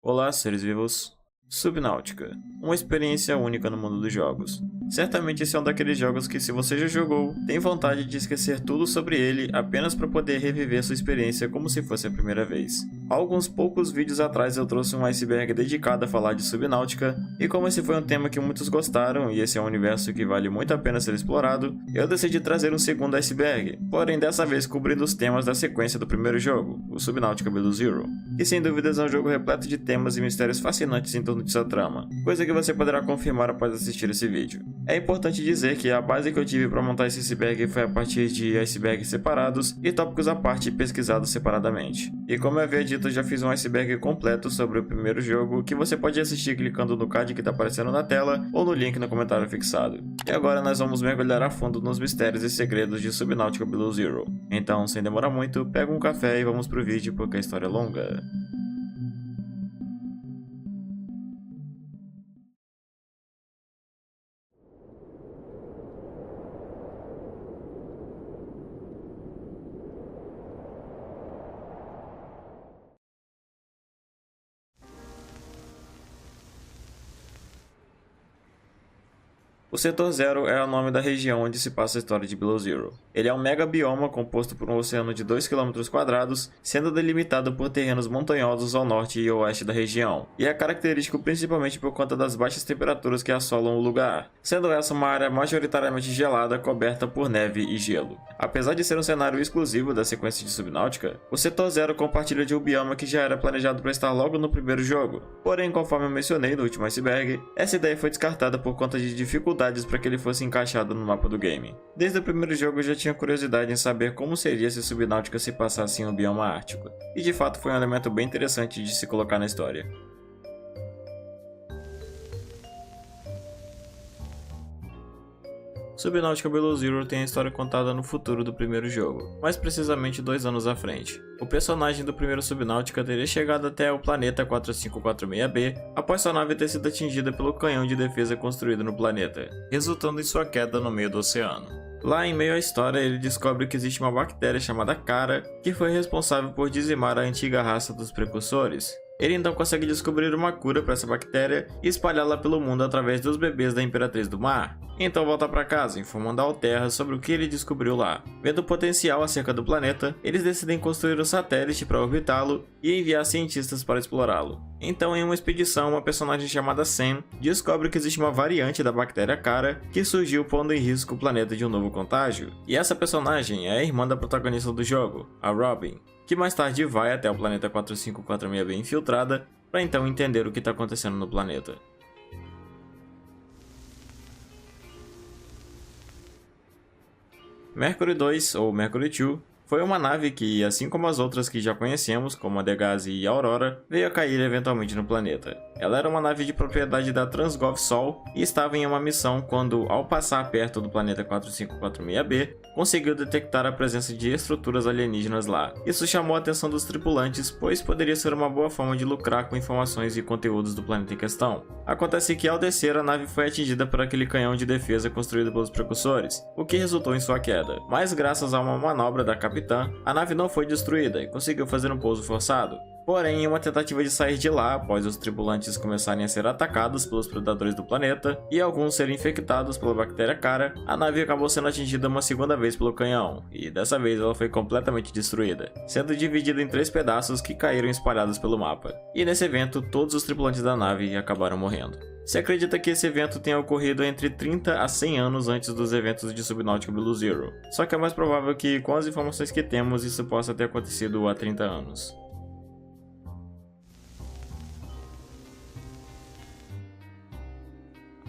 Olá, seres vivos! Subnáutica, uma experiência única no mundo dos jogos. Certamente esse é um daqueles jogos que, se você já jogou, tem vontade de esquecer tudo sobre ele apenas para poder reviver sua experiência como se fosse a primeira vez. Há alguns poucos vídeos atrás eu trouxe um iceberg dedicado a falar de Subnáutica, e como esse foi um tema que muitos gostaram e esse é um universo que vale muito a pena ser explorado, eu decidi trazer um segundo iceberg, porém dessa vez cobrindo os temas da sequência do primeiro jogo, o Subnautica Below Zero, que sem dúvidas é um jogo repleto de temas e mistérios fascinantes em torno de sua trama, coisa que você poderá confirmar após assistir esse vídeo. É importante dizer que a base que eu tive para montar esse iceberg foi a partir de icebergs separados e tópicos à parte pesquisados separadamente. E como eu havia dito, eu já fiz um iceberg completo sobre o primeiro jogo, que você pode assistir clicando no card que está aparecendo na tela ou no link no comentário fixado. E agora nós vamos mergulhar a fundo nos mistérios e segredos de Subnautica Below Zero. Então, sem demorar muito, pega um café e vamos pro vídeo porque a história é longa. O Setor Zero é o nome da região onde se passa a história de Below Zero. Ele é um mega bioma composto por um oceano de 2 km², sendo delimitado por terrenos montanhosos ao norte e oeste da região, e é característico principalmente por conta das baixas temperaturas que assolam o lugar, sendo essa uma área majoritariamente gelada coberta por neve e gelo. Apesar de ser um cenário exclusivo da sequência de Subnáutica, o Setor Zero compartilha de um bioma que já era planejado para estar logo no primeiro jogo, porém, conforme eu mencionei no último iceberg, essa ideia foi descartada por conta de dificuldades para que ele fosse encaixado no mapa do game. Desde o primeiro jogo eu já tinha curiosidade em saber como seria se Subnáutica se passasse em um bioma ártico, e de fato foi um elemento bem interessante de se colocar na história. Subnautica Below Zero tem a história contada no futuro do primeiro jogo, mais precisamente 2 anos à frente. O personagem do primeiro Subnautica teria chegado até o planeta 4546b após sua nave ter sido atingida pelo canhão de defesa construído no planeta, resultando em sua queda no meio do oceano. Lá em meio à história, ele descobre que existe uma bactéria chamada Cara, que foi responsável por dizimar a antiga raça dos precursores. Ele então consegue descobrir uma cura para essa bactéria e espalhá-la pelo mundo através dos bebês da Imperatriz do Mar. Então volta para casa, informando a Alterra sobre o que ele descobriu lá. Vendo o potencial acerca do planeta, eles decidem construir um satélite para orbitá-lo e enviar cientistas para explorá-lo. Então, em uma expedição, uma personagem chamada Sam descobre que existe uma variante da bactéria Cara que surgiu pondo em risco o planeta de um novo contágio. E essa personagem é a irmã da protagonista do jogo, a Robin, que mais tarde vai até o planeta 4546b infiltrada para então entender o que está acontecendo no planeta. Mercury 2, ou Mercury 2, foi uma nave que, assim como as outras que já conhecemos, como a Degazi e a Aurora, veio a cair eventualmente no planeta. Ela era uma nave de propriedade da Transgov Sol e estava em uma missão quando, ao passar perto do planeta 4546b, conseguiu detectar a presença de estruturas alienígenas lá. Isso chamou a atenção dos tripulantes, pois poderia ser uma boa forma de lucrar com informações e conteúdos do planeta em questão. Acontece que, ao descer, a nave foi atingida por aquele canhão de defesa construído pelos precursores, o que resultou em sua queda. Mas graças a uma manobra da capitã, a nave não foi destruída e conseguiu fazer um pouso forçado. Porém, em uma tentativa de sair de lá após os tripulantes começarem a ser atacados pelos predadores do planeta e alguns serem infectados pela bactéria Cara, a nave acabou sendo atingida uma segunda vez pelo canhão, e dessa vez ela foi completamente destruída, sendo dividida em 3 pedaços que caíram espalhados pelo mapa. E nesse evento, todos os tripulantes da nave acabaram morrendo. Se acredita que esse evento tenha ocorrido entre 30 a 100 anos antes dos eventos de Subnautica Below Zero, só que é mais provável que, com as informações que temos, isso possa ter acontecido há 30 anos.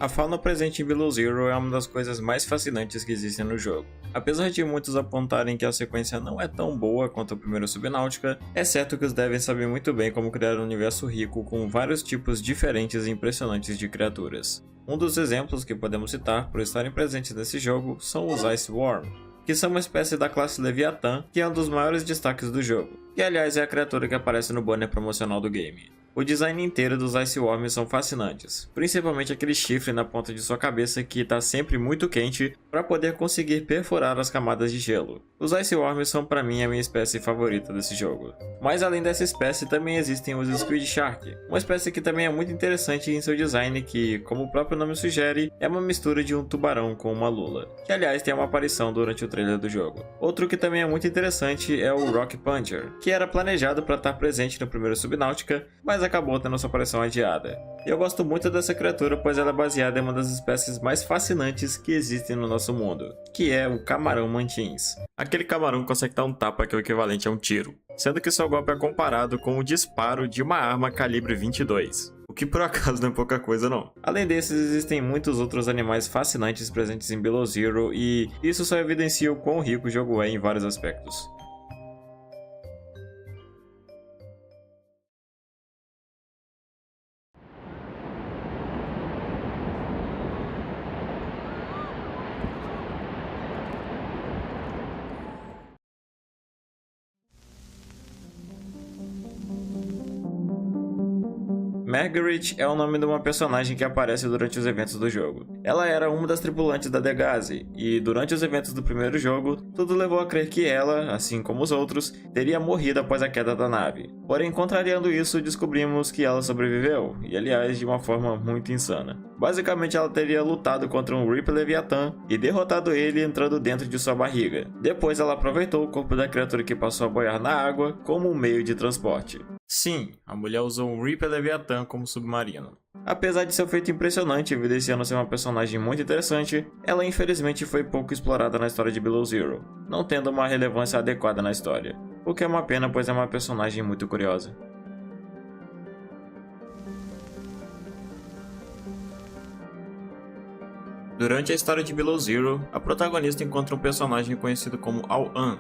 A fauna presente em Below Zero é uma das coisas mais fascinantes que existem no jogo. Apesar de muitos apontarem que a sequência não é tão boa quanto a primeira Subnáutica, é certo que os devs sabem muito bem como criar um universo rico com vários tipos diferentes e impressionantes de criaturas. Um dos exemplos que podemos citar por estarem presentes nesse jogo são os Ice Worm, que são uma espécie da classe Leviatã, que é um dos maiores destaques do jogo, que aliás é a criatura que aparece no banner promocional do game. O design inteiro dos Ice Worms são fascinantes, principalmente aquele chifre na ponta de sua cabeça que está sempre muito quente para poder conseguir perfurar as camadas de gelo. Os Ice Worms são para mim a minha espécie favorita desse jogo. Mas além dessa espécie também existem os Squid Shark, uma espécie que também é muito interessante em seu design que, como o próprio nome sugere, é uma mistura de um tubarão com uma lula, que aliás tem uma aparição durante o trailer do jogo. Outro que também é muito interessante é o Rock Puncher, que era planejado para estar presente no primeiro Subnáutica, mas acabou tendo sua aparição adiada. Eu gosto muito dessa criatura pois ela é baseada em uma das espécies mais fascinantes que existem no nosso mundo, que é o camarão mantins. Aquele camarão consegue dar um tapa que é o equivalente a um tiro, sendo que seu golpe é comparado com o disparo de uma arma calibre 22. O que por acaso não é pouca coisa não. Além desses, existem muitos outros animais fascinantes presentes em Below Zero e isso só evidencia o quão rico o jogo é em vários aspectos. Margaret é o nome de uma personagem que aparece durante os eventos do jogo. Ela era uma das tripulantes da Degase, e durante os eventos do primeiro jogo, tudo levou a crer que ela, assim como os outros, teria morrido após a queda da nave. Porém, contrariando isso, descobrimos que ela sobreviveu, e aliás de uma forma muito insana. Basicamente ela teria lutado contra um Reaper Leviatã e derrotado ele entrando dentro de sua barriga. Depois ela aproveitou o corpo da criatura que passou a boiar na água como um meio de transporte. Sim, a mulher usou um Reaper Leviatã como submarino. Apesar de seu feito impressionante, evidenciando ser uma personagem muito interessante, ela infelizmente foi pouco explorada na história de Below Zero, não tendo uma relevância adequada na história, o que é uma pena pois é uma personagem muito curiosa. Durante a história de Below Zero, a protagonista encontra um personagem conhecido como Al-An,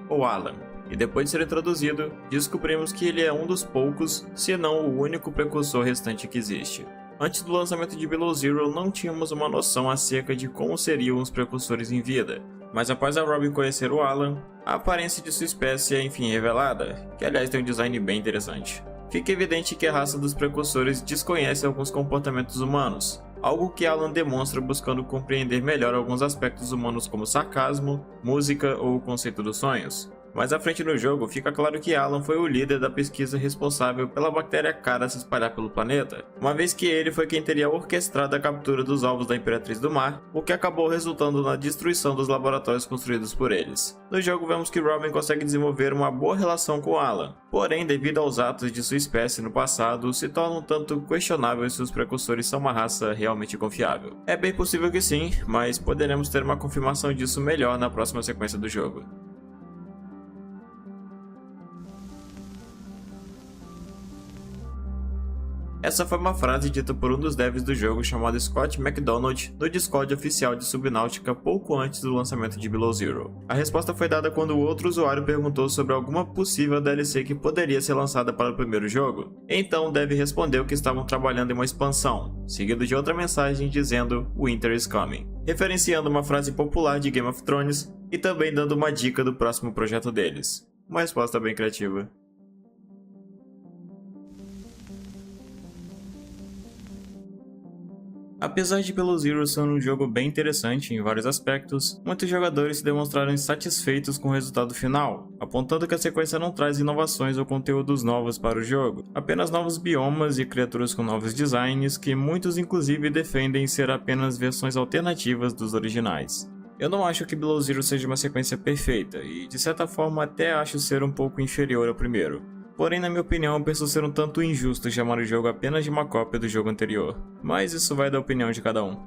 ou Alan, e depois de ser introduzido, descobrimos que ele é um dos poucos, se não o único precursor restante que existe. Antes do lançamento de Below Zero, não tínhamos uma noção acerca de como seriam os precursores em vida, mas após a Robin conhecer o Alan, a aparência de sua espécie é enfim revelada, que aliás tem um design bem interessante. Fica evidente que a raça dos precursores desconhece alguns comportamentos humanos, algo que Alan demonstra buscando compreender melhor alguns aspectos humanos como sarcasmo, música ou o conceito dos sonhos. Mais à frente no jogo, fica claro que Alan foi o líder da pesquisa responsável pela bactéria Cara se espalhar pelo planeta, uma vez que ele foi quem teria orquestrado a captura dos alvos da Imperatriz do Mar, o que acabou resultando na destruição dos laboratórios construídos por eles. No jogo vemos que Robin consegue desenvolver uma boa relação com Alan, porém devido aos atos de sua espécie no passado, se torna um tanto questionável se os precursores são uma raça realmente confiável. É bem possível que sim, mas poderemos ter uma confirmação disso melhor na próxima sequência do jogo. Essa foi uma frase dita por um dos devs do jogo chamado Scott McDonald no Discord oficial de Subnáutica pouco antes do lançamento de Below Zero. A resposta foi dada quando outro usuário perguntou sobre alguma possível DLC que poderia ser lançada para o primeiro jogo. Então o dev respondeu que estavam trabalhando em uma expansão, seguido de outra mensagem dizendo "Winter is coming", referenciando uma frase popular de Game of Thrones e também dando uma dica do próximo projeto deles. Uma resposta bem criativa. Apesar de Below Zero ser um jogo bem interessante em vários aspectos, muitos jogadores se demonstraram insatisfeitos com o resultado final, apontando que a sequência não traz inovações ou conteúdos novos para o jogo, apenas novos biomas e criaturas com novos designs que muitos inclusive defendem ser apenas versões alternativas dos originais. Eu não acho que Below Zero seja uma sequência perfeita e de certa forma até acho ser um pouco inferior ao primeiro. Porém, na minha opinião, eu penso ser um tanto injusto chamar o jogo apenas de uma cópia do jogo anterior. Mas isso vai da opinião de cada um.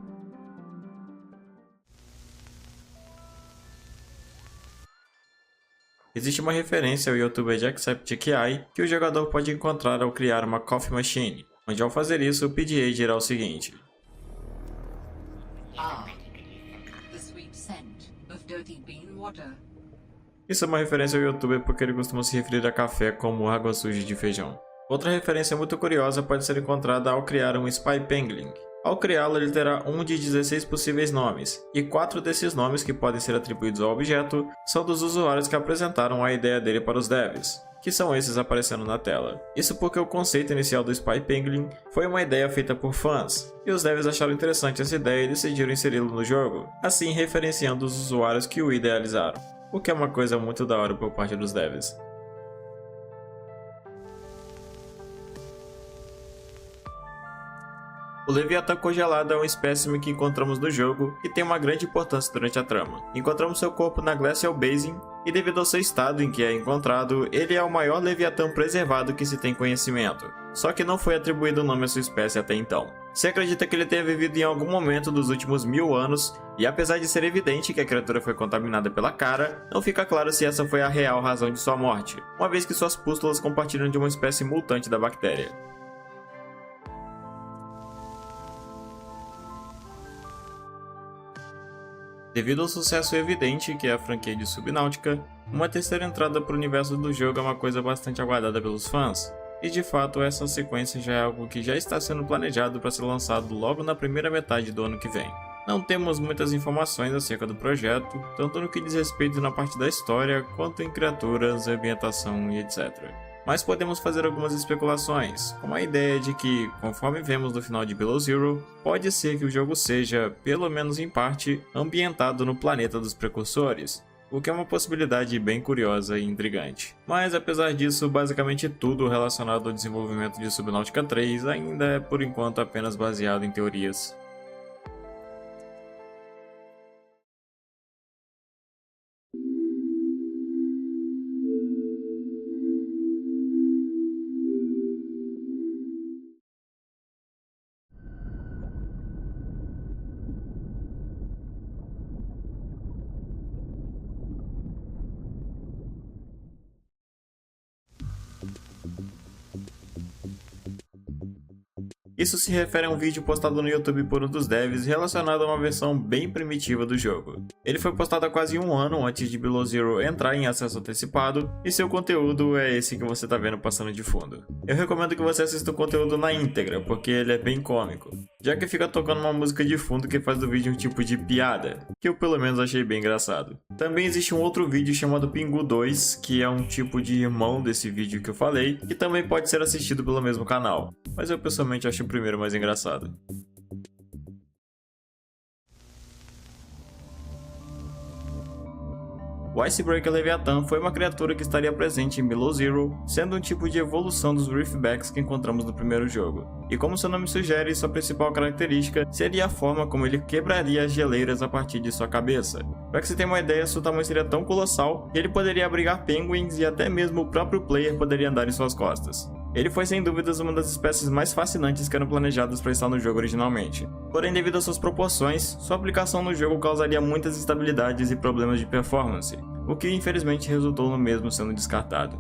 Existe uma referência ao youtuber Jacksepticeye que o jogador pode encontrar ao criar uma Coffee Machine, onde ao fazer isso o PDA dirá o seguinte: the sweet scent of dirty bean water. Isso é uma referência ao youtuber porque ele costuma se referir a café como água suja de feijão. Outra referência muito curiosa pode ser encontrada ao criar um Spy Penguin. Ao criá-lo, ele terá um de 16 possíveis nomes, e 4 desses nomes que podem ser atribuídos ao objeto são dos usuários que apresentaram a ideia dele para os devs, que são esses aparecendo na tela. Isso porque o conceito inicial do Spy Penguin foi uma ideia feita por fãs, e os devs acharam interessante essa ideia e decidiram inseri-lo no jogo, assim referenciando os usuários que o idealizaram, o que é uma coisa muito da hora por parte dos devs. O Leviatã congelado é um espécime que encontramos no jogo e tem uma grande importância durante a trama. Encontramos seu corpo na Glacial Basin e devido ao seu estado em que é encontrado, ele é o maior Leviatã preservado que se tem conhecimento, só que não foi atribuído o nome à sua espécie até então. Se acredita que ele tenha vivido em algum momento dos últimos 1000 anos, e apesar de ser evidente que a criatura foi contaminada pela cara, não fica claro se essa foi a real razão de sua morte, uma vez que suas pústulas compartilham de uma espécie mutante da bactéria. Devido ao sucesso evidente que é a franquia de Subnautica, uma terceira entrada para o universo do jogo é uma coisa bastante aguardada pelos fãs, e de fato essa sequência já é algo que já está sendo planejado para ser lançado logo na primeira metade do ano que vem. Não temos muitas informações acerca do projeto, tanto no que diz respeito na parte da história, quanto em criaturas, ambientação e etc. Mas podemos fazer algumas especulações, como a ideia de que, conforme vemos no final de Below Zero, pode ser que o jogo seja, pelo menos em parte, ambientado no planeta dos precursores, o que é uma possibilidade bem curiosa e intrigante. Mas apesar disso, basicamente tudo relacionado ao desenvolvimento de Subnautica 3 ainda é por enquanto apenas baseado em teorias. Isso se refere a um vídeo postado no YouTube por um dos devs relacionado a uma versão bem primitiva do jogo. Ele foi postado há quase um ano antes de Below Zero entrar em acesso antecipado, e seu conteúdo é esse que você tá vendo passando de fundo. Eu recomendo que você assista o conteúdo na íntegra, porque ele é bem cômico, já que fica tocando uma música de fundo que faz do vídeo um tipo de piada, que eu pelo menos achei bem engraçado. Também existe um outro vídeo chamado Pingu 2, que é um tipo de irmão desse vídeo que eu falei, que também pode ser assistido pelo mesmo canal, mas eu pessoalmente acho o primeiro mais engraçado. O Icebreaker Leviathan foi uma criatura que estaria presente em Below Zero, sendo um tipo de evolução dos Reefbacks que encontramos no primeiro jogo. E como seu nome sugere, sua principal característica seria a forma como ele quebraria as geleiras a partir de sua cabeça. Para que você tenha uma ideia, seu tamanho seria tão colossal que ele poderia abrigar penguins e até mesmo o próprio player poderia andar em suas costas. Ele foi sem dúvidas uma das espécies mais fascinantes que eram planejadas para estar no jogo originalmente. Porém, devido às suas proporções, sua aplicação no jogo causaria muitas instabilidades e problemas de performance, o que infelizmente resultou no mesmo sendo descartado.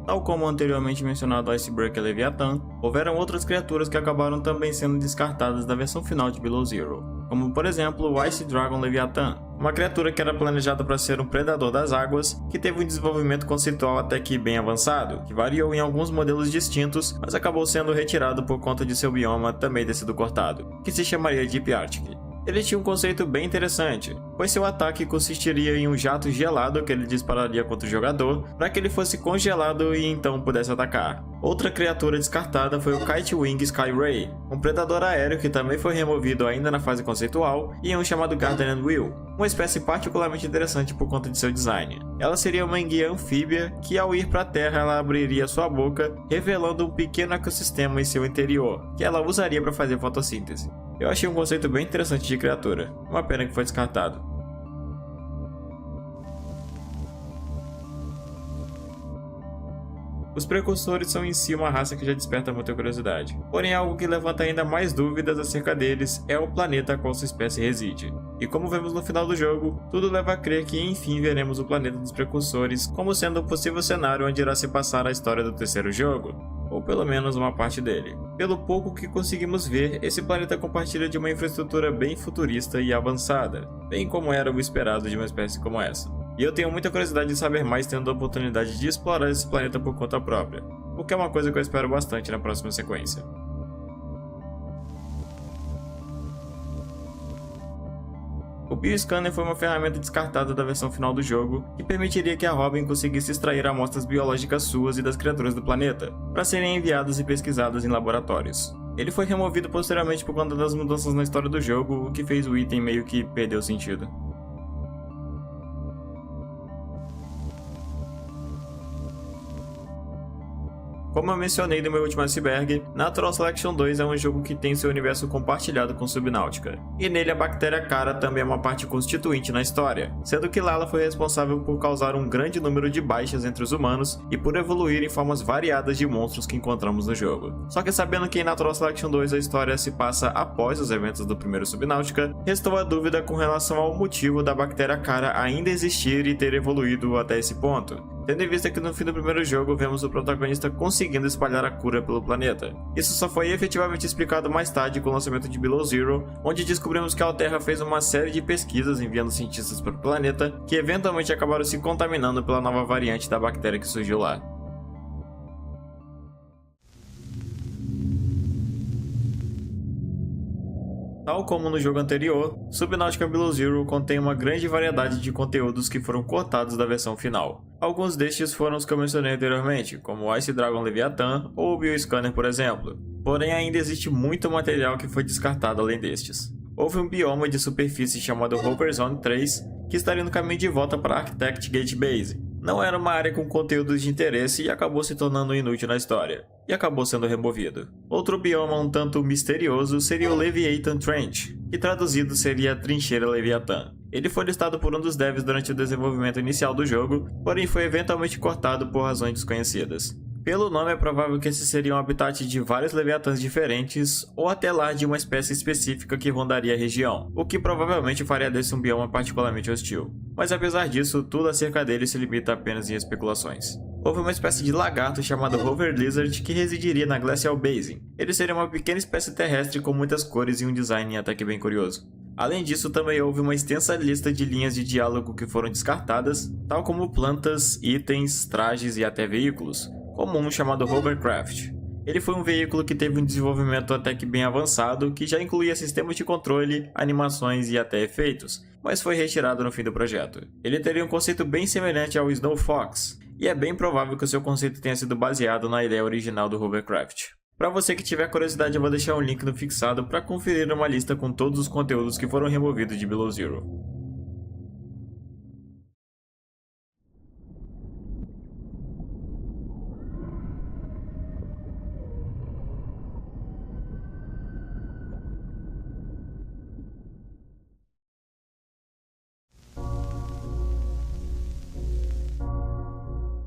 Tal como anteriormente mencionado o Icebreaker Leviathan, houveram outras criaturas que acabaram também sendo descartadas da versão final de Below Zero, como por exemplo o Ice Dragon Leviathan, uma criatura que era planejada para ser um predador das águas, que teve um desenvolvimento conceitual até que bem avançado, que variou em alguns modelos distintos, mas acabou sendo retirado por conta de seu bioma também ter sido cortado, que se chamaria Deep Arctic. Ele tinha um conceito bem interessante, pois seu ataque consistiria em um jato gelado que ele dispararia contra o jogador para que ele fosse congelado e então pudesse atacar. Outra criatura descartada foi o Kite Wing Sky Ray, um predador aéreo que também foi removido ainda na fase conceitual, e um chamado Garden Wheel, uma espécie particularmente interessante por conta de seu design. Ela seria uma enguia anfíbia que ao ir para a terra ela abriria sua boca, revelando um pequeno ecossistema em seu interior, que ela usaria para fazer fotossíntese. Eu achei um conceito bem interessante de criatura, uma pena que foi descartado. Os precursores são em si uma raça que já desperta muita curiosidade, porém algo que levanta ainda mais dúvidas acerca deles é o planeta a qual sua espécie reside. E como vemos no final do jogo, tudo leva a crer que enfim veremos o planeta dos precursores como sendo um possível cenário onde irá se passar a história do terceiro jogo. ou pelo menos uma parte dele. Pelo pouco que conseguimos ver, esse planeta compartilha de uma infraestrutura bem futurista e avançada, bem como era o esperado de uma espécie como essa. E eu tenho muita curiosidade de saber mais tendo a oportunidade de explorar esse planeta por conta própria, o que é uma coisa que eu espero bastante na próxima sequência. O Bioscanner foi uma ferramenta descartada da versão final do jogo, que permitiria que a Robin conseguisse extrair amostras biológicas suas e das criaturas do planeta, para serem enviadas e pesquisadas em laboratórios. Ele foi removido posteriormente por conta das mudanças na história do jogo, o que fez o item meio que perder o sentido. Como eu mencionei no meu último iceberg, Natural Selection 2 é um jogo que tem seu universo compartilhado com Subnautica, e nele a bactéria Cara também é uma parte constituinte na história, sendo que Lala foi responsável por causar um grande número de baixas entre os humanos e por evoluir em formas variadas de monstros que encontramos no jogo. Só que sabendo que em Natural Selection 2 a história se passa após os eventos do primeiro Subnautica, restou a dúvida com relação ao motivo da bactéria Cara ainda existir e ter evoluído até esse ponto. Tendo em vista que no fim do primeiro jogo vemos o protagonista conseguindo espalhar a cura pelo planeta. Isso só foi efetivamente explicado mais tarde com o lançamento de Below Zero, onde descobrimos que a Alterra fez uma série de pesquisas enviando cientistas para o planeta, que eventualmente acabaram se contaminando pela nova variante da bactéria que surgiu lá. Tal como no jogo anterior, Subnautica Below Zero contém uma grande variedade de conteúdos que foram cortados da versão final. Alguns destes foram os que eu mencionei anteriormente, como o Ice Dragon Leviathan ou o Bioscanner, por exemplo. Porém, ainda existe muito material que foi descartado além destes. Houve um bioma de superfície chamado Hopper Zone 3, que estaria no caminho de volta para Architect Gate Base. Não era uma área com conteúdos de interesse e acabou se tornando inútil na história, e acabou sendo removido. Outro bioma um tanto misterioso seria o Leviathan Trench, que traduzido seria a Trincheira Leviatã. Ele foi listado por um dos devs durante o desenvolvimento inicial do jogo, porém foi eventualmente cortado por razões desconhecidas. Pelo nome é provável que esse seria um habitat de vários Leviatãs diferentes, ou até lar de uma espécie específica que rondaria a região, o que provavelmente faria desse um bioma particularmente hostil. Mas apesar disso, tudo acerca dele se limita apenas em especulações. Houve uma espécie de lagarto chamado Hover Lizard que residiria na Glacial Basin. Ele seria uma pequena espécie terrestre com muitas cores e um design até que bem curioso. Além disso, também houve uma extensa lista de linhas de diálogo que foram descartadas, tal como plantas, itens, trajes e até veículos, como um chamado Hovercraft. Ele foi um veículo que teve um desenvolvimento até que bem avançado, que já incluía sistemas de controle, animações e até efeitos, mas foi retirado no fim do projeto. Ele teria um conceito bem semelhante ao Snow Fox, e é bem provável que o seu conceito tenha sido baseado na ideia original do Hovercraft. Para você que tiver curiosidade, eu vou deixar um link no fixado para conferir uma lista com todos os conteúdos que foram removidos de Below Zero.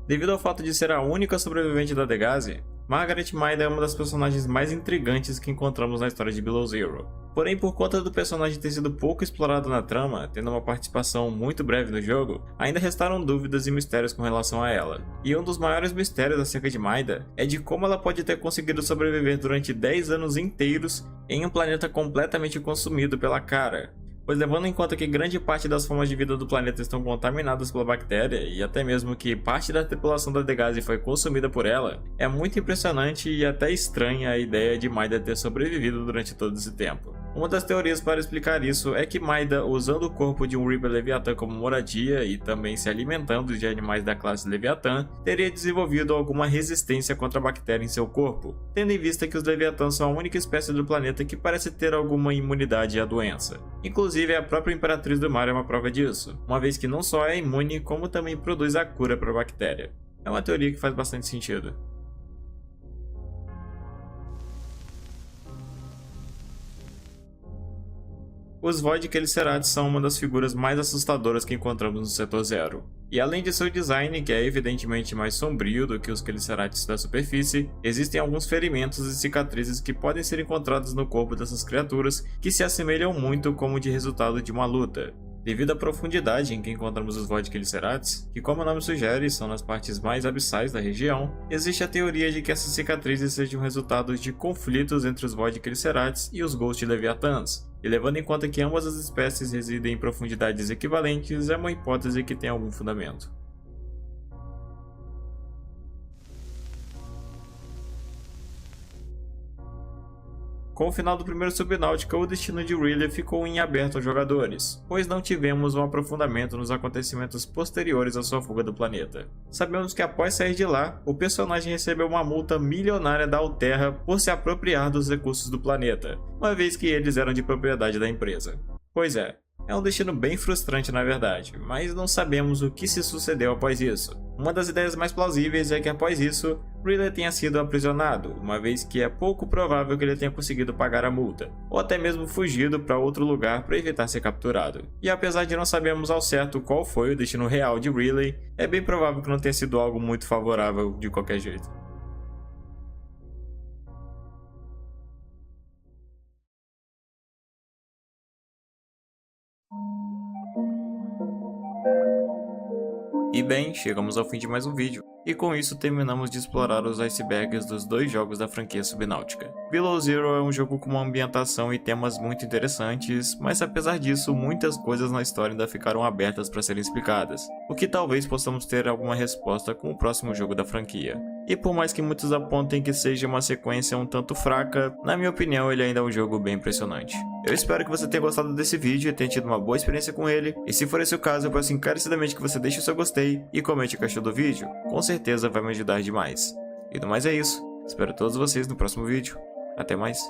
Devido ao fato de ser a única sobrevivente da Degase, Margaret Maida é uma das personagens mais intrigantes que encontramos na história de Below Zero. Porém, por conta do personagem ter sido pouco explorado na trama, tendo uma participação muito breve no jogo, ainda restaram dúvidas e mistérios com relação a ela. E um dos maiores mistérios acerca de Maida é de como ela pode ter conseguido sobreviver durante 10 anos inteiros em um planeta completamente consumido pela Cara. Pois levando em conta que grande parte das formas de vida do planeta estão contaminadas pela bactéria e até mesmo que parte da tripulação da Degase foi consumida por ela, é muito impressionante e até estranha a ideia de Maida ter sobrevivido durante todo esse tempo. Uma das teorias para explicar isso é que Maida, usando o corpo de um Reaper Leviatã como moradia e também se alimentando de animais da classe Leviatã, teria desenvolvido alguma resistência contra a bactéria em seu corpo, tendo em vista que os Leviatãs são a única espécie do planeta que parece ter alguma imunidade à doença. Inclusive, a própria Imperatriz do Mar é uma prova disso, uma vez que não só é imune, como também produz a cura para a bactéria. É uma teoria que faz bastante sentido. Os Void Chelicerates são uma das figuras mais assustadoras que encontramos no Setor Zero. E além de seu design, que é evidentemente mais sombrio do que os Chelicerates da superfície, existem alguns ferimentos e cicatrizes que podem ser encontrados no corpo dessas criaturas que se assemelham muito como de resultado de uma luta. Devido à profundidade em que encontramos os Void Glycerates, que como o nome sugere, são nas partes mais abissais da região, existe a teoria de que essas cicatrizes sejam resultado de conflitos entre os Void Glycerates e os Ghost Leviathans. E levando em conta que ambas as espécies residem em profundidades equivalentes, é uma hipótese que tem algum fundamento. Com o final do primeiro Subnáutica, o destino de Riley ficou em aberto aos jogadores, pois não tivemos um aprofundamento nos acontecimentos posteriores à sua fuga do planeta. Sabemos que após sair de lá, o personagem recebeu uma multa milionária da Alterra por se apropriar dos recursos do planeta, uma vez que eles eram de propriedade da empresa. Pois é um destino bem frustrante na verdade, mas não sabemos o que se sucedeu após isso. Uma das ideias mais plausíveis é que após isso, Riley tenha sido aprisionado, uma vez que é pouco provável que ele tenha conseguido pagar a multa, ou até mesmo fugido para outro lugar para evitar ser capturado. E apesar de não sabermos ao certo qual foi o destino real de Riley, é bem provável que não tenha sido algo muito favorável de qualquer jeito. E bem, chegamos ao fim de mais um vídeo, e com isso terminamos de explorar os icebergs dos dois jogos da franquia Subnáutica. Below Zero é um jogo com uma ambientação e temas muito interessantes, mas apesar disso, muitas coisas na história ainda ficaram abertas para serem explicadas, o que talvez possamos ter alguma resposta com o próximo jogo da franquia. E por mais que muitos apontem que seja uma sequência um tanto fraca, na minha opinião ele ainda é um jogo bem impressionante. Eu espero que você tenha gostado desse vídeo e tenha tido uma boa experiência com ele, e se for esse o caso eu peço encarecidamente que você deixe o seu gostei e comente o que achou do vídeo, com certeza vai me ajudar demais. E do mais é isso, espero todos vocês no próximo vídeo, até mais.